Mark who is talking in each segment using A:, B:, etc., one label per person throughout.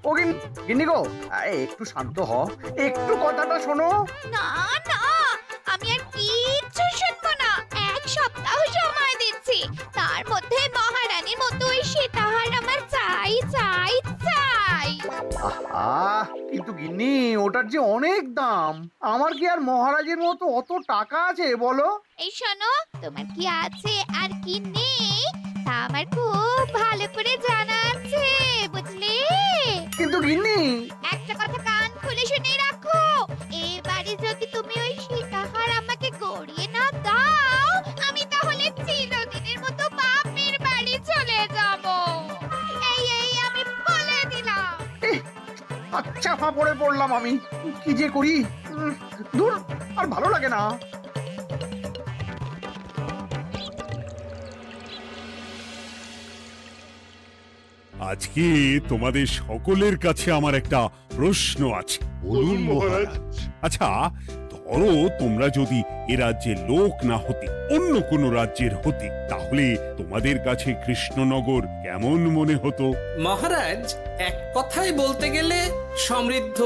A: ও গিন্নি গো, একটু শান্ত হ, একটু কথাটা শোনো।
B: না না, আমি আর কিচ্ছু শুনবো না। 1 সপ্তাহ সময় দিচ্ছি, তার মধ্যে মহারানীর মতো ওই সীতাহার আমার চাই চাই চাই।
A: আহ, কিন্তু গিন্নি ওটার যে অনেক দাম। আমার কি আর মহারাজের মতো অত টাকা আছে বলো?
B: এই শোনো, তোমার কি আছে আর কি নেই তা আমার খুব ভালো করে জানা আছে, বুঝলে?
A: কিন্তু গিন্নি,
B: একটা কথা কান খুলে শুনে রাখো, এবারে যদি তুমি ওই সীতাহার আমাকে গড়িয়ে না দাও, আমি তাহলে চিরদিনের মতো বাপের বাড়ি চলে যাব। এই এই আমি বলে দিলাম।
A: আচ্ছা ফাঁপড়ে পড়লাম আমি, কি যে করি। দূর, আর ভালো লাগে না।
C: আজকে তোমাদের সকলের কাছে আমার একটা প্রশ্ন আছে।
D: বলুন মহারাজ।
C: আচ্ছা, ধরো তোমরা যদি এ রাজ্যের লোক না হতে, অন্য কোনো রাজ্যের হতে, তাহলে তোমাদের কাছে কৃষ্ণনগর কেমন মনে হতো?
E: মহারাজ, এক কথায় বলতে গেলে সমৃদ্ধ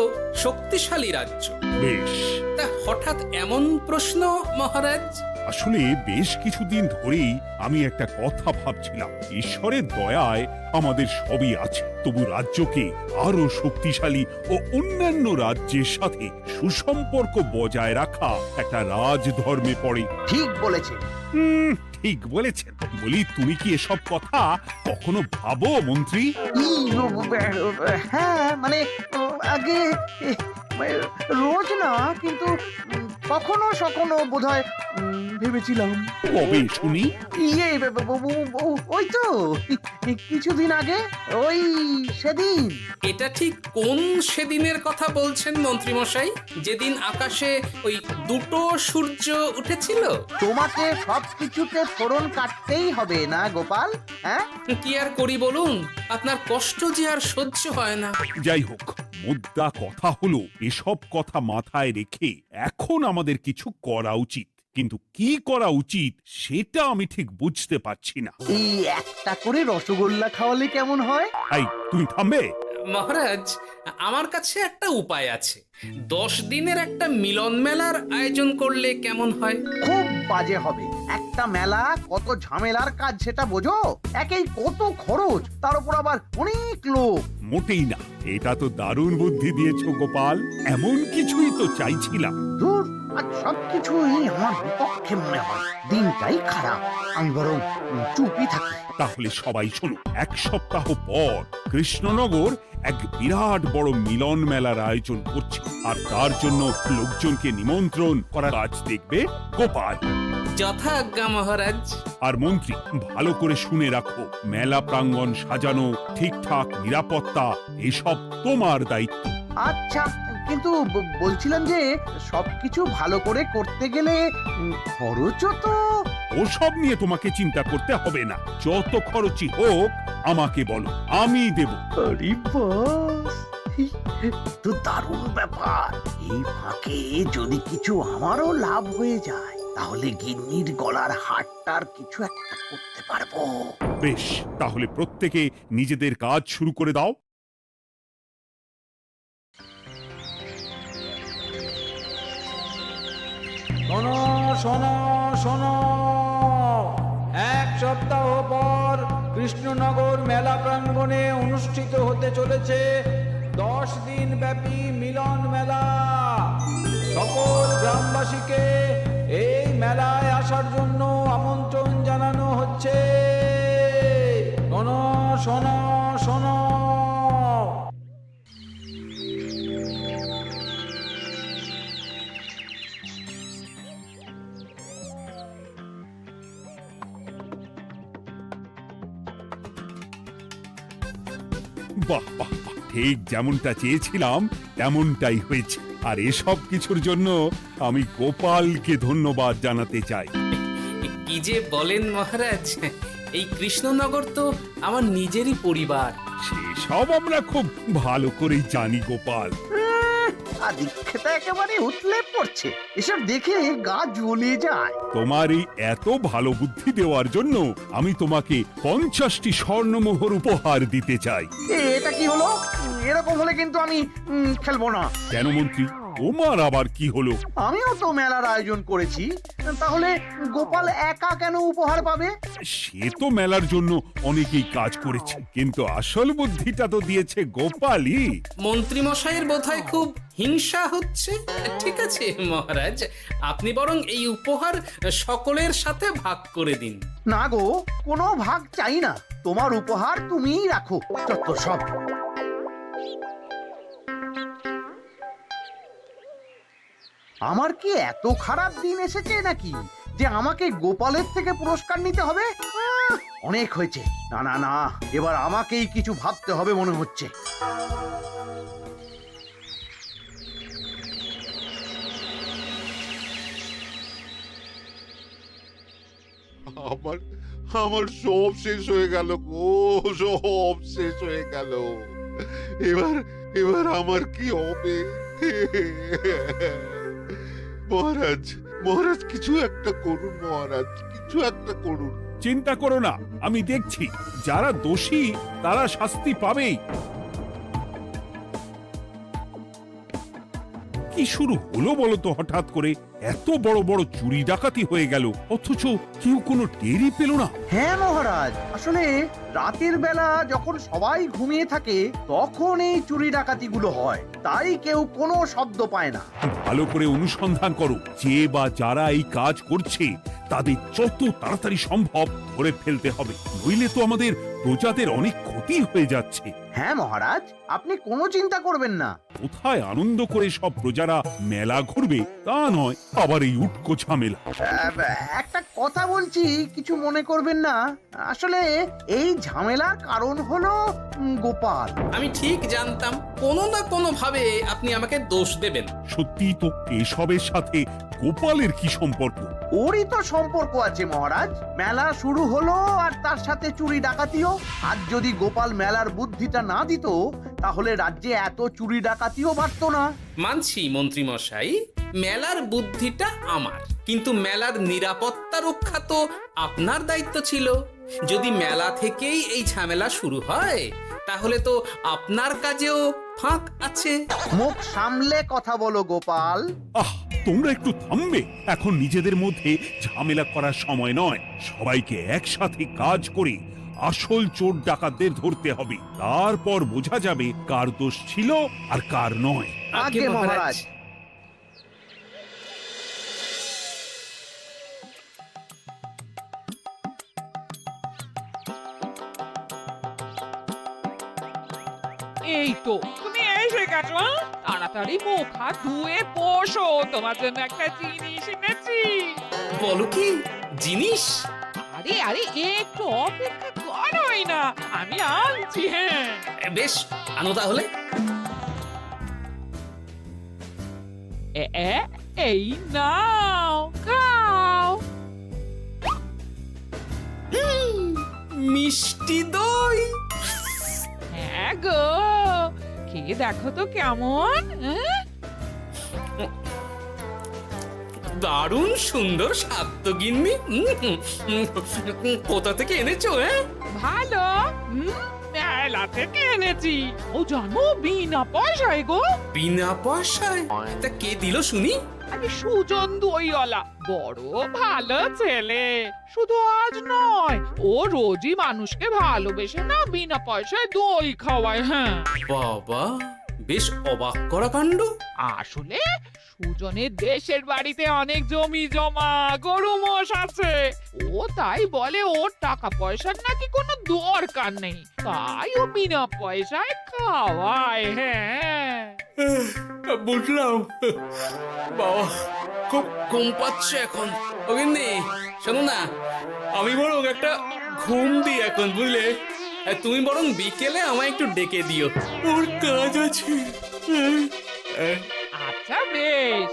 E: শক্তিশালী রাজ্য।
C: বেশ,
E: তা হঠাৎ এমন প্রশ্ন মহারাজ?
C: আসলে বেশ কিছুদিন ধরেই আমি একটা কথা ভাবছিলাম। ঈশ্বরের দয়ায় আমাদের সবই আছে, তবু রাজ্যকে আরো শক্তিশালী ও অন্যান্য রাজ্যের সাথে সুসম্পর্ক বজায় রাখা একটা রাজধর্মে পড়ে।
A: ঠিক বলেছে।
C: ঠিক বলেছেন। বলি, তুমি কি এসব কথা কখনো ভাবো মন্ত্রী?
A: হ্যাঁ, মানে আগে রোজ না, কিন্তু কখনো সখনো বোধহয় ভেবেছিলাম।
C: কবে শুনি?
A: ইয়ে, ওই তো কিছুদিন আগে, ওই সেদিন।
E: এটা ঠিক কোন সেদিনের কথা বলছেন মন্ত্রী মশাই? যেদিন আকাশে ওই দুটো সূর্য উঠেছিল?
A: তোমাকে সবকিছুতে ফোড়ন কাটতেই হবে না গোপাল, হ্যাঁ?
E: কি আর করি বলুন, আপনার কষ্ট যে আর সহ্য হয় না।
C: যাই হোক, মুদ্রা কথা হলো, এসব কথা মাথায় রেখে এখন আমাদের কিছু করা উচিত। কিন্তু কি করা উচিত সেটা আমি ঠিক বুঝতে পারছি না।
A: এই একটা করে রসগোল্লা খাওয়ালে কেমন হয়?
C: এই, তুমি থামবে?
E: মহারাজ, আমার কাছে একটা উপায় আছে। 10 দিনের একটা মিলন মেলার আয়োজন করলে কেমন হয়?
A: খুব বাজে হবে। একটা মেলা কত ঝামেলার কাজ সেটা বোঝো? একেই কত খরচ, তার উপর আবার অনেক লোক।
C: মোটেই না, এটা তো দারুণ বুদ্ধি দিয়েছো গোপাল। এমন কিছুই তো চাইছিলাম।
A: দূর, আর সবকিছুই আমার বিপক্ষে মনে হয়। দিনটাই খারাপ, আমি বরং চুপই থাকি।
C: তাহলে সবাই শোনো, 1 সপ্তাহ পর কৃষ্ণনগর এক বিরাট বড় মিলন মেলার আয়োজন করছে, আর তার জন্য লোকজনকে নিমন্ত্রণ করার কাজ দেখবে গোপাল।
E: যথা আজ্ঞা মহারাজ।
C: আর মন্ত্রী, ভালো করে শুনে রাখো, মেলা প্রাঙ্গণ সাজানো, ঠিকঠাক নিরাপত্তা, এসব তোমার দায়িত্ব।
A: আচ্ছা, কিন্তু বলছিলাম যে সবকিছু ভালো করে করতে গেলে খরচও তো।
C: ওসব নিয়ে তোমাকে চিন্তা করতে হবে না। যত খরচই হোক আমাকে বলো, আমি দেব।
A: আরে বাস, তো দারুণ ব্যাপার। এই ফাঁকে যদি কিছু আমারও লাভ হয়ে যায়, তাহলে গিন্নির গলার হারটার কিছু একটা করতে পারবো।
C: বেশ, তাহলে প্রত্যেকে নিজেদের কাজ শুরু করে দাও।
F: শোনো শোনো শোনো, 1 সপ্তাহ পর কৃষ্ণনগর মেলা প্রাঙ্গণে অনুষ্ঠিত হতে চলেছে 10 দিন ব্যাপী মিলন মেলা। সকল গ্রামবাসীকে এই মেলায় আসার জন্য আমন্ত্রণ জানানো হচ্ছে। শোনো শোনো শোনো।
C: বাহ বাহ বাহ, ঠিক যেমনটা চেয়েছিলাম তেমনটাই হয়েছে। আর এসব কিছুর জন্য আমি গোপালকে ধন্যবাদ জানাতে চাই।
E: কি যে বলেন মহারাজ, এই কৃষ্ণনগর তো আমার নিজেরই পরিবার।
C: সেসব আমরা খুব ভালো করেই জানি গোপাল।
A: আদিক্ষেতা একেবারে উতলে পড়ছে। এসব দেখে গা জ্বলিয়ে যায়।
C: তোমার এই এত ভালো বুদ্ধি দেওয়ার জন্য আমি তোমাকে 50টি স্বর্ণমোহর উপহার দিতে চাই।
A: এটা কি হলো? এরকম হলে কিন্তু আমি খেলবো না।
C: কেন মন্ত্রী, তোমার আবার কি হলো?
A: আমিও তো মেলার আয়োজন করেছি, তাহলে গোপাল একা কেন উপহার পাবে?
C: সে তো মেলার জন্য অনেকেই কাজ করেছে, কিন্তু আসল বুদ্ধিটা তো দিয়েছে গোপালই।
E: মন্ত্রী মশাইয়ের বোধহয় খুব হিংসা হচ্ছে। ঠিক আছে মহারাজ, আপনি বরং এই উপহার সকলের সাথে ভাগ করে দিন।
A: না গো, কোনো ভাগ চাই না। তোমার উপহার তুমিই রাখো। যত সব। আমার কি এত খারাপ দিন এসেছে নাকি যে আমাকে গোপালের থেকে পুরস্কার নিতে হবে? অনেক হয়েছে। না না না, এবার আমাকেই কিছু ভাবতে হবে মনে হচ্ছে।
D: আমার আমার সব শেষ হয়ে গেল গো, সব শেষ হয়ে গেল। এবার এবার আমার কি হবে? মহারাজ, মহারাজ কিছু একটা করুন, মহারাজ কিছু একটা করুন।
C: চিন্তা করো না, আমি দেখছি। যারা দোষী তারা শাস্তি পাবেই। কি শুরু হলো বলো তো হঠাৎ করে? এত বড় বড় চুরি ডাকাতি হয়ে গেল, অথচ কেউ কোনো টেরই পেল না।
A: হ্যাঁ মহারাজ, আসলে রাতের বেলা যখন সবাই ঘুমিয়ে থাকে তখন এই চুরি ডাকাতিগুলো হয়, তাই কেউ কোনো শব্দ পায় না।
C: ভালো করে অনুসন্ধান করো, যে বা যারা এই কাজ করছে তাদের যত তাড়াতাড়ি সম্ভব ধরে ফেলতে হবে, নইলে তো আমাদের প্রজাদের অনেক ক্ষতি হয়ে যাচ্ছে।
A: হ্যাঁ মহারাজ, আপনি কোনো চিন্তা করবেন না।
C: কোথায় আনন্দ করে সব প্রজারা মেলা ঘুরবে তা নয়, আবার এই উটকো ঝামেলা।
A: একটা কথা বলছি, কিছু মনে করবেন না। আসলে এই ঝামেলার কারণ হলো গোপাল।
E: আমি ঠিক জানতাম কোনো না কোনো ভাবে আপনি আমাকে দোষ দেবেন।
C: সত্যি তো, এসবের সাথে গোপালের কি সম্পর্ক?
A: ওরই তো সম্পর্ক আছে মহারাজ। মেলা শুরু হলো আর তার সাথে চুরি ডাকাতিও। আর যদি গোপাল মেলার বুদ্ধিটা না দিত তাহলে রাজ্যে এত চুরি ডাকাতিও বাড়তো না।
E: মানছি মন্ত্রী মশাই, মেলার বুদ্ধিটা আমার, কিন্তু মেলার নিরাপত্তা রক্ষা তো আপনার দায়িত্ব ছিল। যদি মেলা থেকেই এই ঝামেলা শুরু হয় তাহলে তো আপনার কাজেও ফাঁক আছে।
A: মুখ সামলে কথা বলো গোপাল।
C: আহ, তোমরা একটু থামবে? এখন নিজেদের মধ্যে ঝামেলা করার সময় নয়। সবাইকে একসাথে কাজ করে আসল চোর ডাকাতদের ধরতে হবে, তারপর বোঝা যাবে কার দোষ ছিল আর কার নয়।
A: আগে মহারাজ।
G: এই তো তুমি এসে গেছো। তাড়াতাড়ি মুখ হাত ধুয়ে বসো, তোমার জন্য একটা জিনিস এনেছি।
E: বলো কি জিনিস?
G: আরে আরে একটু অপেক্ষা করোই না, আমি আনছি। হ্যাঁ
E: বেশ, আনো তাহলে।
G: এই নাও, খাও।
E: মিষ্টি দই।
G: হ্যাঁ গো, খেয়ে দেখো তো কেমন।
E: দারুণ সুন্দর স্বাদ তো গিন্নি। কোথা থেকে এনেছো?
G: ভালো, মেলা থেকে এনেছি। ও জানো, বিনা পয়সায় গো।
E: বিনা পয়সায়? তা কে দিল শুনি?
G: আরে সুজন দইওয়ালা, বড় ভালো ছেলে। শুধু আজ নয়, ও রোজই মানুষকে ভালোবেসে না বিনা পয়সায় দই খাওয়ায়। হ্যাঁ
E: বাবা, বেশ অবাক করা কাণ্ড।
G: আসলে সুজনের দেশের বাড়িতে অনেক জমি জমা, গরু মোষ আছে। ও তাই বলে ওর টাকা পয়সার নাকি কোনো দরকার নেই, তাই ও বিনা পয়সায় খাওয়ায়। হ্যাঁ
E: বুঝলাম। বাবা, খুব ঘুম পাচ্ছে এখন। ও গিন্নি, শোনো না, আমি বরং একটা ঘুম দিই এখন, বুঝলে? তুমি বরং বিকেলে আমায় একটু ডেকে দিও, ওর কাজ আছে।
G: আচ্ছা বেশ।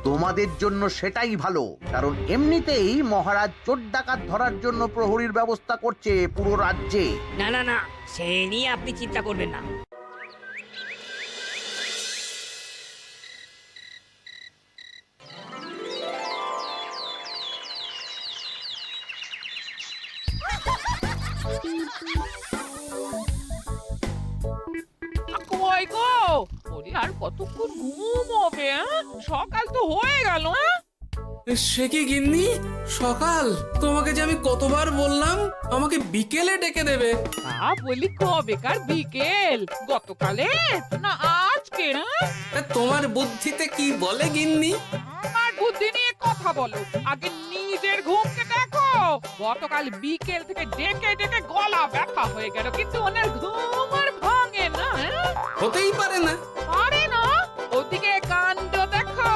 A: তোমাদের জন্য সেটাই ভালো, কারণ এমনিতেই মহারাজ চোর ডাকাত ধরার জন্য প্রহরীর ব্যবস্থা করছে পুরো রাজ্যে।
H: না না না, সে নিয়ে আপনি চিন্তা করবেন না।
G: ওরে আর কতক্ষণ ঘুমোবে? সকাল তো হয়ে গেল।
E: সে কি গিন্নি, সকাল? তোমাকে যে আমি কতবার বললাম আমাকে বিকেলে ডেকে দেবে।
G: তা বলি কবেকার বিকেল? গতকালে না আজকে?
E: তা তোমার বুদ্ধিতে কি বলে গিন্নি?
G: আমার বুদ্ধি নিয়ে কথা বলো, আগে নিজের ঘুমকে দেখো। গতকাল বিকেল থেকে ডেকে ডেকে গলা ব্যথা হয়ে গেল, কিন্তু ওনার ঘুম আর ভাঙে না।
E: হতেই পারে না।
G: পারে না? ওদিকে কাণ্ড দেখো,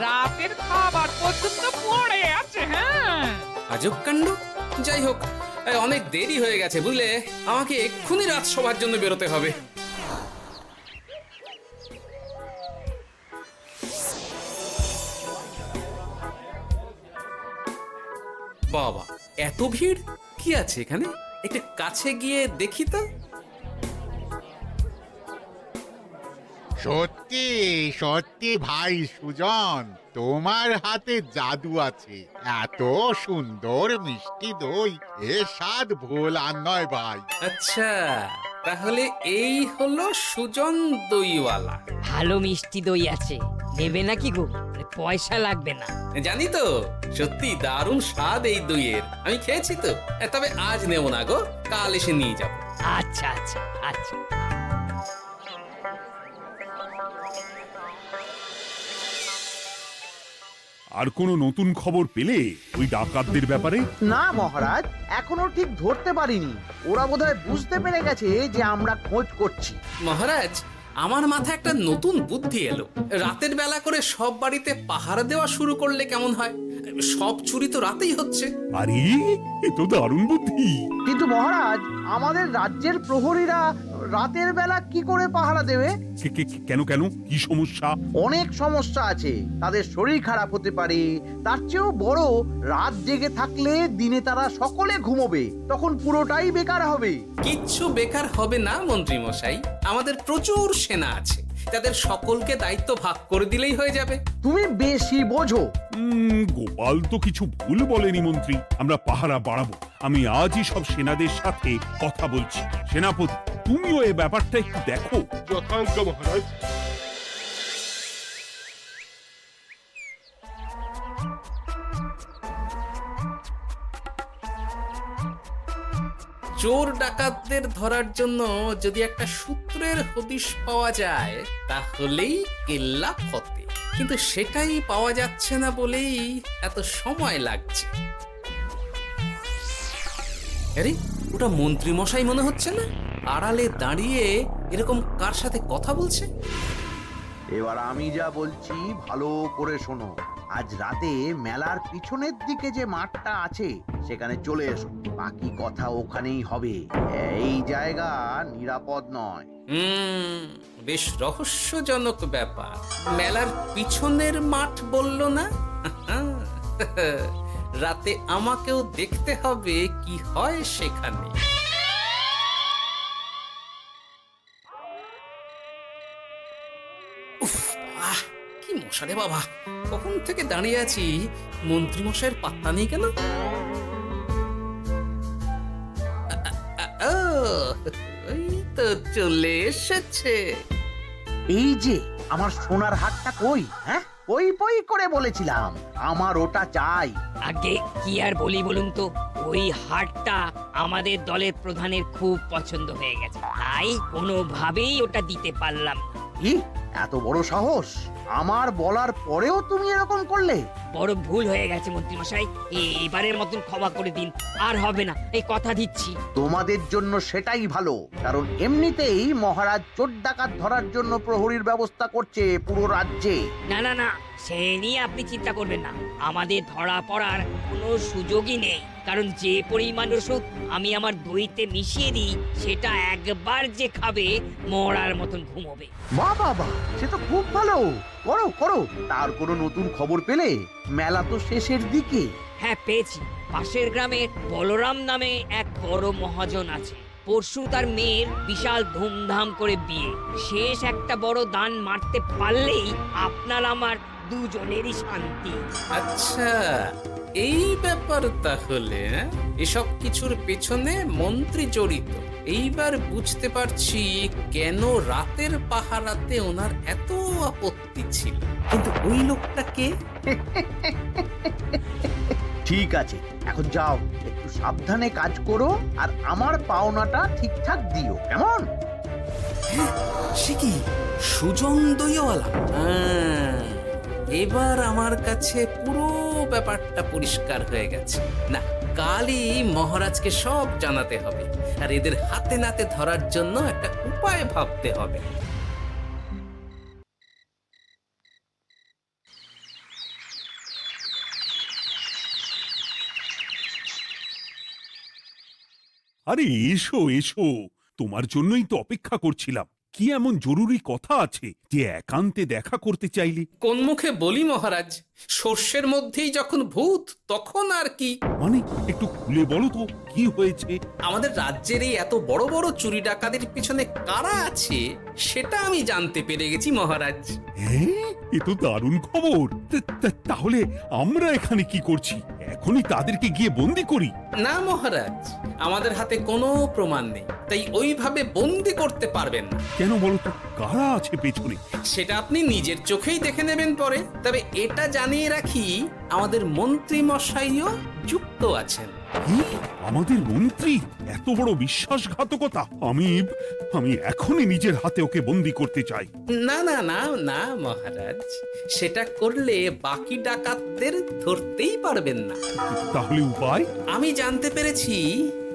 G: রাতের খাবার পর্যন্ত পড়ে আছে। হ্যাঁ,
E: আজব কাণ্ড। যাই হোক, অনেক দেরি হয়ে গেছে বুঝলে, আমাকে এক্ষুনি রাজসভার জন্য বেরোতে হবে। বাবা, এত ভিড় কি আছে এখানে? একটু কাছে গিয়ে দেখি তো।
H: সত্যি সত্যি ভাই সুজন, তোমার হাতে জাদু আছে। এত সুন্দর মিষ্টি দই, এ স্বাদ ভোলার নয় ভাই।
E: আচ্ছা, তাহলে এই হলো সুজন দইওয়ালা।
I: ভালো মিষ্টি দই আছে, নেবে নাকি গো? পয়সা লাগবে না।
E: জানি তো, সত্যি দারুণ স্বাদ এই দইয়ের। আমি খেয়েছি তো। তবে আজ নেব না গো, কাল এসে নিয়ে যাব।
I: আচ্ছা আচ্ছা আচ্ছা।
C: আর কোনো নতুন খবর পেলে ওই ডাকাতদের ব্যাপারে?
A: না মহারাজ, এখনো ঠিক ধরতে পারিনি। ওরা বোধহয় বুঝতে পেরে গেছে যে আমরা খোঁজ করছি।
E: মহারাজ, আমার মাথায় একটা নতুন বুদ্ধি এলো। রাতের বেলা করে সব বাড়িতে পাহারা দেওয়া শুরু করলে কেমন হয়? সব চুরি তো রাতেই হচ্ছে।
C: আরে, এ তো দারুণ বুদ্ধি।
A: কিন্তু মহারাজ, আমাদের রাজ্যের প্রহরীরা রাতের বেলা কি করে পাহারা দেবে?
C: কেন কেন, কি সমস্যা?
A: অনেক সমস্যা আছে। তাদের শরীর খারাপ হতে পারে, তার চেয়েও বড়, রাত জেগে থাকলে দিনে তারা সকলে ঘুমোবে, তখন পুরোটাই বেকার হবে।
E: কিচ্ছু বেকার হবে না মন্ত্রী মশাই, আমাদের প্রচুর সেনা আছে, তাদের সকলকে দায়িত্ব ভাগ করে দিলেই হয়ে যাবে।
A: তুমি বেশি বোঝো।
C: গোপাল তো কিছু ভুল বলেনি মন্ত্রী, আমরা পাহারা বাড়াবো। আমি আজই সব সেনাদের সাথে কথা বলছি। সেনাপতি, তুমিও এই ব্যাপারটা একটু দেখো।
D: যথাজ্ঞা মহারাজ।
E: চোর ডাকাতদের ধরার জন্য যদি একটা সূত্রের হদিশ পাওয়া যায় তাহলেই কেল্লা ফতে, কিন্তু সেটাই পাওয়া যাচ্ছে না বলেই এত সময় লাগছে। আরে, ওটা মন্ত্রী মশাই মনে হচ্ছে না? আড়ালে দাঁড়িয়ে এরকম কার সাথে কথা বলছে?
A: এবার আমি যা বলছি ভালো করে শোনো। আজ রাতে মেলার পিছনের দিকে যে মাঠটা আছে সেখানে চলে এসো। বাকি কথা ওখানেই হবে। এই জায়গা নিরাপদ নয়।
E: বেশ রহস্যজনক ব্যাপার। মেলার পিছনের মাঠ বলল না? রাতে আমাকেও দেখতে হবে কি হয় সেখানে। উফ, কি মশা রে বাবা! কখন থেকে দাঁড়িয়ে আছি, মন্ত্রী মশাইয়ের পাত্তা নেই কেন? ওই তো চলে এসেছে।
A: এই যে আমার সোনার হাটটা কই? হ্যাঁ, পই পই করে বলেছিলাম আমার ওটা চাই।
I: আগে কি আর বলি বলুন তো, ওই হারটা আমাদের দলের প্রধানের খুব পছন্দ হয়ে গেছে, তাই কোনোভাবেই ওটা দিতে পারলাম না।
A: কি এত বড় সাহস! আমার বলার পরেও তুমি এরকম করলে?
I: বড় ভুল হয়ে গেছে মন্ত্রী মশাই, এবারের মতন ক্ষমা করে দিন, আর হবে না, এই কথা দিচ্ছি।
A: তোমাদের জন্য সেটাই ভালো, কারণ এমনিতেই মহারাজ চোর ডাকাত ধরার জন্য প্রহরীর ব্যবস্থা করছে পুরো রাজ্যে।
I: না না না, সে নিয়ে আপনি চিন্তা করবেন না, আমাদের ধরা পড়ার কোনো সুযোগই নেই, কারণ যে পরিমাণ ওষুধ আমি আমার দইতে মিশিয়ে দিই সেটা একবার যে খাবে মরার মতন ঘুমোবে।
A: বাহ বাহ বাহ, সে তো খুব ভালো। করো করো। তার কোনো নতুন খবর পেলে? মেলা তো শেষের দিকে।
I: হ্যাঁ পেয়েছি, পাশের গ্রামের বলরাম নামে এক বড় মহাজন আছে। পরশু তার মেয়ের বিশাল ধুমধাম করে বিয়ে। শেষ একটা বড় দান মারতে পারলেই আপনার আমার দুজনেরই শান্তি।
E: আচ্ছা, এই ব্যাপার তাহলে। এসব কিছুর পেছনে মন্ত্রী জড়িত। এইবার বুঝতে পারছি কেন রাতের পাহারাতে ওনার এত আপত্তি ছিল। কিন্তু ওই লোকটা কে?
A: ঠিক আছে, এখন যাও, একটু সাবধানে কাজ করো আর আমার পাওনাটা ঠিকঠাক দিও, কেমন?
E: সে কি সুজন দইওয়ালা? এবার আমার কাছে পুরো ব্যাপারটা পরিষ্কার হয়ে গেছে। না, কালই মহারাজকে সব জানাতে হবে, আর এদের হাতে নাতে ধরার জন্য একটা উপায় ভাবতে হবে।
C: আরে এসো এসো, তোমার জন্যই তো অপেক্ষা করছিলাম। কি এমন জরুরি কথা আছে যে একান্তে দেখা করতে চাইলে?
E: কোন মুখে বলি মহারাজ, সর্ষের মধ্যেই যখন ভূত তখন আর কি।
C: মানে একটু খুলে বলো তো কি হয়েছে?
E: আমাদের রাজ্যের এই এত বড় বড় চুরি ডাকাতির পিছনে কারা আছে সেটা আমি জানতে পেরে গেছি মহারাজ।
C: হ্যাঁ, এ তো দারুণ খবর। তাহলে আমরা এখানে কি করছি? এখনই তাদেরকে গিয়ে বন্দি করি?
E: না মহারাজ, আমাদের হাতে কোনো প্রমাণ নেই, তাই ওইভাবে বন্দি করতে পারবেন না।
C: কেন বলো তো, কারা আছে পেছনে?
E: সেটা আপনি নিজের চোখেই দেখে নেবেন পরে। তবে এটা জানিয়ে রাখি, আমাদের মন্ত্রী মশাইও যুক্ত আছেন।
C: কি? আমাদের মন্ত্রী? এত বড় বিশ্বাসঘাতকতা! আমি এখনই নিজের হাতে ওকে বন্দি করতে চাই।
E: না না না না মহারাজ, সেটা করলে বাকি ডাকাতদের ধরতেই পারবেন না।
C: তাহলে উপায়?
E: আমি জানতে পেরেছি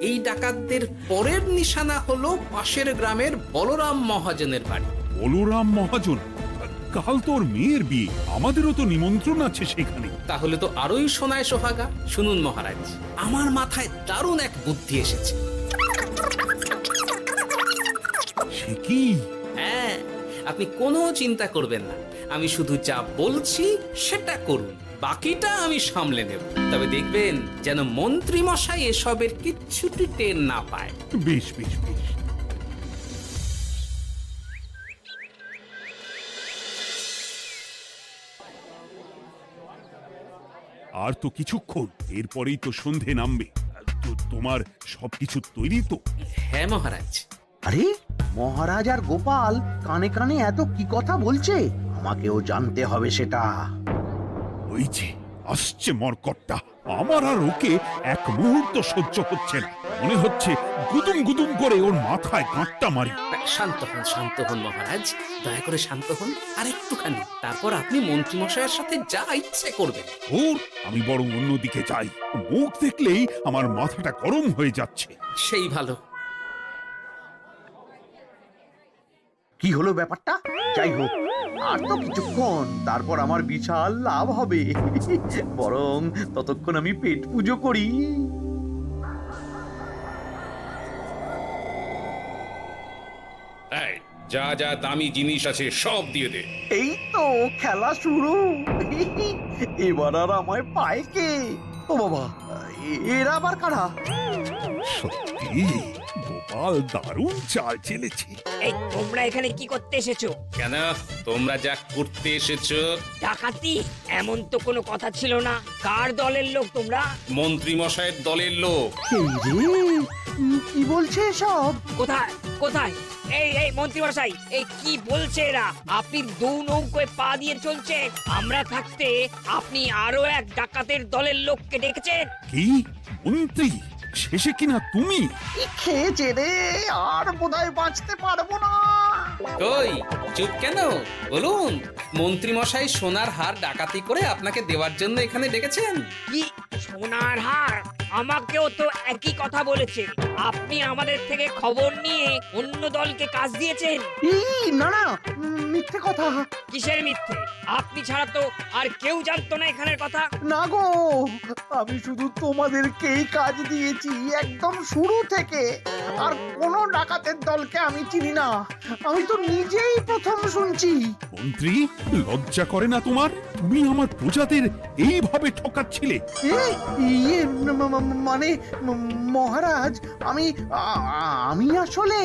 E: এই ডাকাতদের পরের নিশানা হলো পাশের গ্রামের বলরাম মহাজনের বাড়ি।
C: বলরাম মহাজন? কাল তোর মেয়ের বিয়ে, আমাদেরও তো নিমন্ত্রণ আছে সেখানে।
E: তাহলে তো আরোই সোনায় সোহাগা। শুনুন মহারাজ, আমার মাথায় দারুণ এক বুদ্ধি এসেছে।
C: সে কি?
E: হ্যাঁ, আপনি কোনো চিন্তা করবেন না, আমি শুধু যা বলছি সেটা করুন, বাকিটা আমি সামলে নেব। তবে দেখবেন যেন মন্ত্রী মশাই এসবের কিচ্ছুটি টের না পায়।
C: বেশ বেশ বেশ। আর তো কিছুক্ষণ, এরপরেই তো সন্ধে নামবে। তোমার সবকিছু তৈরি তো?
E: হ্যাঁ মহারাজ।
A: আরে মহারাজ আর গোপাল কানে কানে এত কি কথা বলছে, আমাকেও জানতে হবে সেটা।
C: ওই যে আসছে মরকটটা, আমার আর ওকে এক মুহূর্ত সহ্য হচ্ছে না। মনে হচ্ছে গুদুম গুদুম করে ওর মাথায় গাঁটটা মারি।
E: শান্ত হন মহারাজ, দয়া করে শান্ত হন আর একটুখানি, তারপর আপনি মন্ত্রী মশাইয়ের সাথে যা ইচ্ছে করবেন।
C: ওর আমি বরং অন্যদিকে যাই, মুখ দেখলেই আমার মাথাটা গরম হয়ে যাচ্ছে।
E: সেই ভালো।
A: কি হলো ব্যাপারটা? যাই হোক, আর তো কিছুক্ষণ, তারপর আমার বিশাল লাভ হবে। বরং ততক্ষণ আমি পেট পুজো করি।
J: যা যা দামি জিনিস আছে সব দিয়ে দে।
A: এই তো খেলা শুরু। এবার আর আমায় পায় কে? ও বাবা, এরা আবার কারা?
C: সত্যি গোপাল দারুণ চাল চেলেছে।
I: এই তোমরা এখানে কি করতে এসেছো?
J: কেন, তোমরা যা করতে এসেছো?
I: ডাকাতি? এমন তো কোনো কথা ছিল না। কার দলের লোক তোমরা?
J: মন্ত্রী মশাইয়ের দলের লোক।
A: এই রে, কি বলছে সব?
I: কোথায় কোথায়? এই মন্ত্রী মশাই, এই কি বলছে এরা? আপনি দু নৌকোয় পা দিয়ে চলছে, আমরা থাকতে আপনি আরো এক ডাকাতের দলের লোককে ডেকেছেন।
C: কি মন্ত্রী? শেষে কিনা তুমি?
A: কি খেয়েছে রে, আর বোধহয় বাঁচতে পারবো না।
E: কই, চুপ কেন? বলুন, মন্ত্রী মশাই সোনার হার ডাকাতি করে আপনাকে দেওয়ার জন্য এখানে ডেকেছেন।
I: কি সোনার হার? আমাকেও তো একই কথা বলেছে। আপনি আমাদের থেকে খবর নিয়ে অন্য দলকে কাজ দিয়েছেন।
A: না না, মিথ্যে কথা।
I: কিসের মিথ্যে? আপনি ছাড়া তো আর কেউ জানতো না এখানের কথা।
A: না গো, আমি শুধু তোমাদেরকেই কাজ দিয়েছি একদম শুরু থেকে। আর কোনো ডাকাতের দলকে আমি চিনি না, আমি তো নিজেই প্রথম শুনছি।
C: মন্ত্রী, লজ্জা করে না তোমার? তুমি আমার প্রজাদের এইভাবে ঠকাচ্ছিলে।
A: ইয়ে মানে মহারাজ, আমি আসলে।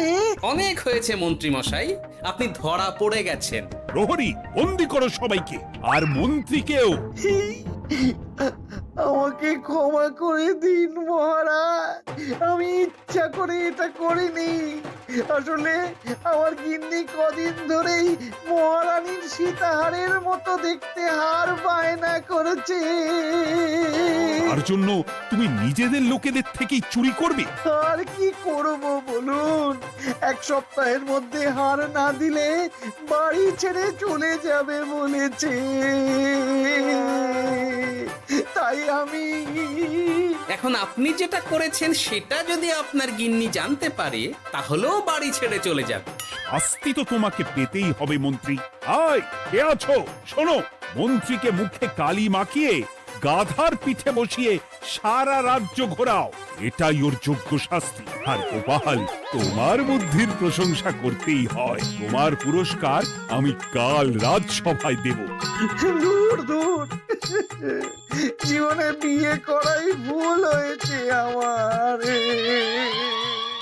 E: অনেক হয়েছে মন্ত্রী মশাই, আপনি ধরা পড়ে গেছেন।
C: প্রহরী, বন্দি করো সবাইকে, আর মন্ত্রীকেও।
A: আমাকে ক্ষমা করে দিন মহারাজ, আমি ইচ্ছা করে এটা করিনি। আসলে আমার গিন্নি কদিন ধরেই মহারানীর সীতাহারের মতো দেখতে হার বায়না করেছে।
C: তার জন্য তুমি নিজেদের লোকেদের থেকেই চুরি করবে?
A: আর কি করব বলুন, এক সপ্তাহের মধ্যে হার না দিলে বাড়ি ছেড়ে চলে যাবে বলেছে। তাই আমি
E: এখন আপনি যেটা করেছেন সেটা যদি আপনার গিন্নি জানতে পারে তাহলেও বাড়ি ছেড়ে চলে যাবে।
C: শাস্তি তো তোমাকে পেতেই হবে মন্ত্রী। আয়, কে আছো? শোনো, মন্ত্রীকে মুখে কালি মাখিয়ে গাধার পিঠে বসিয়ে সারা রাজ্য ঘোরাও, এটাই ওর যোগ্য শাস্তি। আর গোপাল, তোমার বুদ্ধির প্রশংসা করতেই হয়। তোমার পুরস্কার আমি কাল রাজসভায় দেব।
A: দূর দূর, জীবনে বিয়ে করাই ভুল হয়েছে